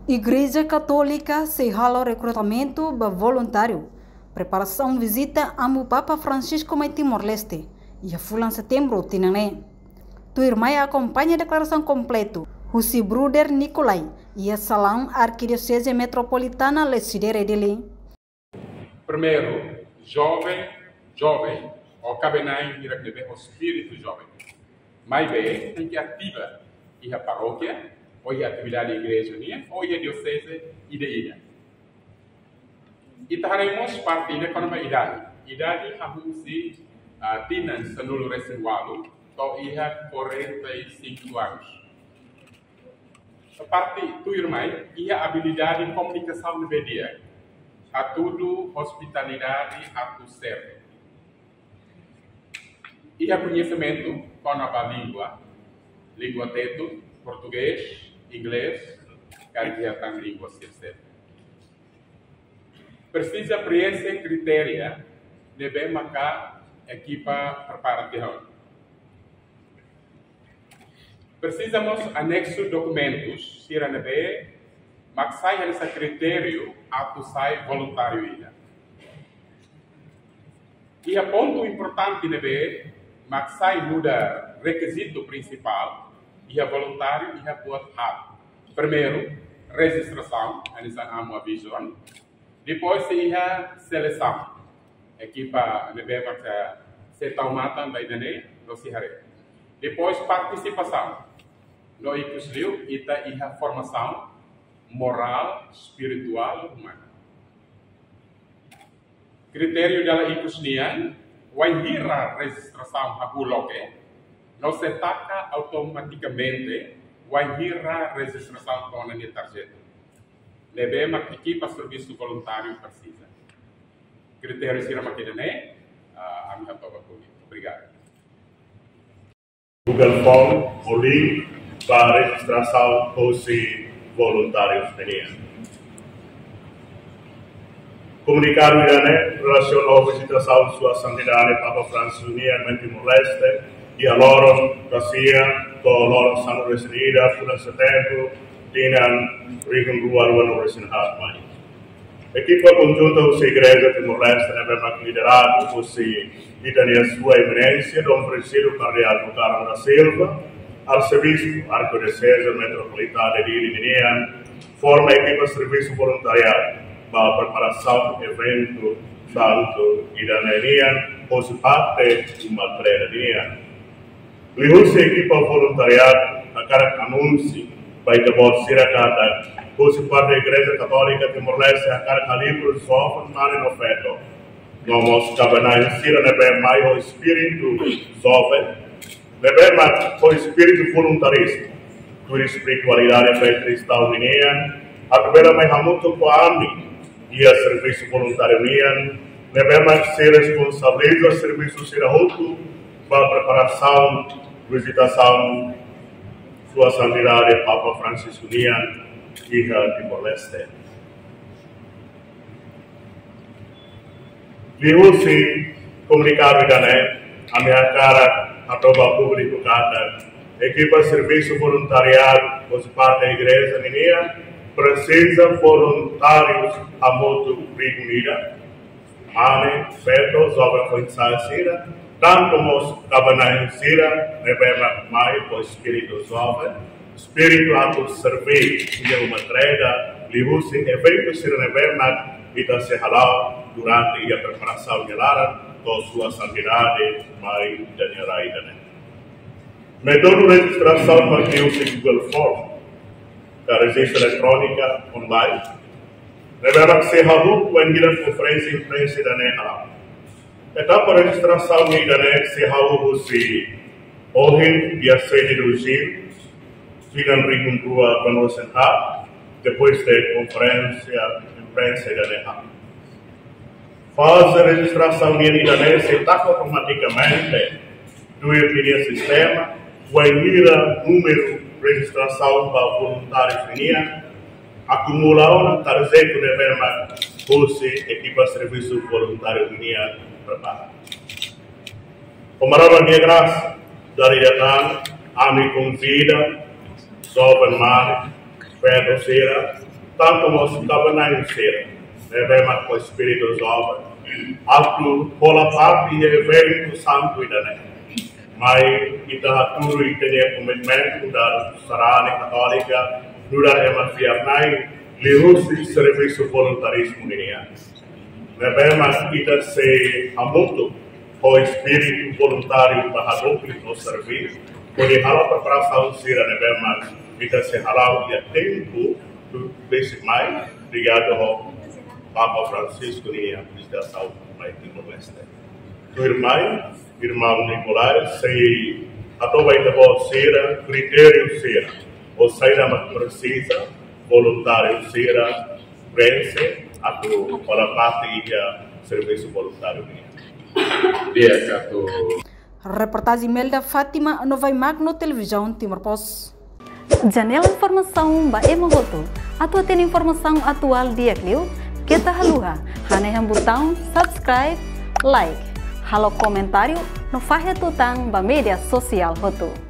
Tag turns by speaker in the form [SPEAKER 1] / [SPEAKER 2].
[SPEAKER 1] Igreja Católica se rala recrutamento voluntário. Preparação visita ao Papa Francisco em Timor-Leste. E a fulan setembro, Tinané. Tu irmã acompanha a declaração completa. Husi Bruder Nicolai e a Salão Arquidiocese Metropolitana Lecidere dele.
[SPEAKER 2] Primeiro, jovem, ou cabenai o espírito jovem. Mas bem, tem que ativar a paróquia, ou a atividade da igreja, ou a diocese e da ilha. E teremos partida com uma idade. Idade harus tinan senulu residual, então ia 45 anos. A parte tu irmã, ia habilidade de comunicação no dia. A tudo hospitalidade a tu serve. E a conhecimento com a língua teto, português, inglês, carreira língua terceira. Precisa preencher critério de bem marcar equipa preparação. Precisamos anexo documentos, se a nebe, mas sai esse critério a tu sai voluntário. E a ponto importante nebe, mas sai muda requisito principal, e a voluntário e a buat hab. Primeiro, registração, essa é uma visão. Depois, se a seleção. Equipa nebe, mas se taumatan da idane, não se haré. Depois, participação. No inclusive, ita a formação moral, espiritual e humana. Critério da inclusão, a registração a buloque, não se taca automaticamente a registração com a tarjeta. Leve uma equipa serviço voluntário precisa. Critério será maquinane, a minha toba pública. Obrigado.
[SPEAKER 3] Google Form, o link para a registração dos voluntários veniam. Comunicar o Irã em relação à visitação de sua santidade Papa Francisco em Timor-Leste e a loro Garcia, com a loro São Residida, por setembro, tinham Rigon Rua no Resinhat Mais. Equipa conjunta da Igreja Timor-Leste deve liderado por Itania Sua Eminência, Dom Francisco Cardeal Carlos da Silva, Arcebispo, Arquidiocese Metropolitana de Ilha, forma a equipa de serviço voluntariado para a preparação do evento santo Iranerian, ou se parte de uma treina. Lihusi equipa voluntariado a cada anúncio para devolver Siracata, ou se parte da Igreja Católica Timor-Leste a cada calibre sofre na oferta. Nós cabanais Siranebe mais o espírito jovem. Devemos o espírito voluntarismo, a espiritualidade para cristão minha, a primeira mais muito com a AMI e a serviço voluntário minha, devemos ser responsáveis do serviço sirahuto para a preparação, visitação, sua santidade Papa Francisco minha, e a Timor-Leste. Lihusi comunicar a minha cara a prova público cada equipa de serviço voluntariado por parte da igreja minha precisa voluntários a modo unida mane feto jovem conhecida tanto os cabanais sira devemos mais o espírito jovem espírito a servir e uma treina lihusi evento sira devemos e se halal durante a preparação de lara com sua santidade, Mãe Daniela Aidane. Método de registração para que use Google Form, da registro eletrônica online. Devemos ser halu quando a conferência de imprensa da NEA. Etapa de registração de Idane se halu use Ohin e a sede do GIL, finan Rigon Rua quando sentar, depois da conferência de imprensa da NEA. Faz a registração de Iranense e taca automaticamente do sistema, o número de registração para voluntários vinha, acumula uma tarjeta de verma, fosse equipa de serviço voluntário vinha preparada. Com maravilha graça, daria a me convida, jovem Mari, Pedro Sira, tanto os cabanais ser, levemos com o Espírito Jovem, alto pela parte e evento santo e da mas kita haturu e tenha commitment da Sarana Católica, durante a fiarnai, lihusi serviço voluntarismo niya. Levemos kita se amuto o espírito voluntário para o serviço, porque hala preparação sira levemos kita se halau dia tempo do basic mais ligado ao Papa Francisco niya visitação mai Timor-Leste. Irmão Nicolás, se atau vai levar sira critério sira, ou saída mais precisa voluntário sira prensa atau para parte ia serviço voluntário niya.
[SPEAKER 2] Dia kato.
[SPEAKER 1] Reportagem Melda Fátima no Vai Magno Televisão Timor-Post. Janela informação ba emogoto. Atua tem informação atual dia Clio. Kita haluha. Haneham botão subscribe, like. Halo comentário no Fahia Tutang ba media sosial hotu.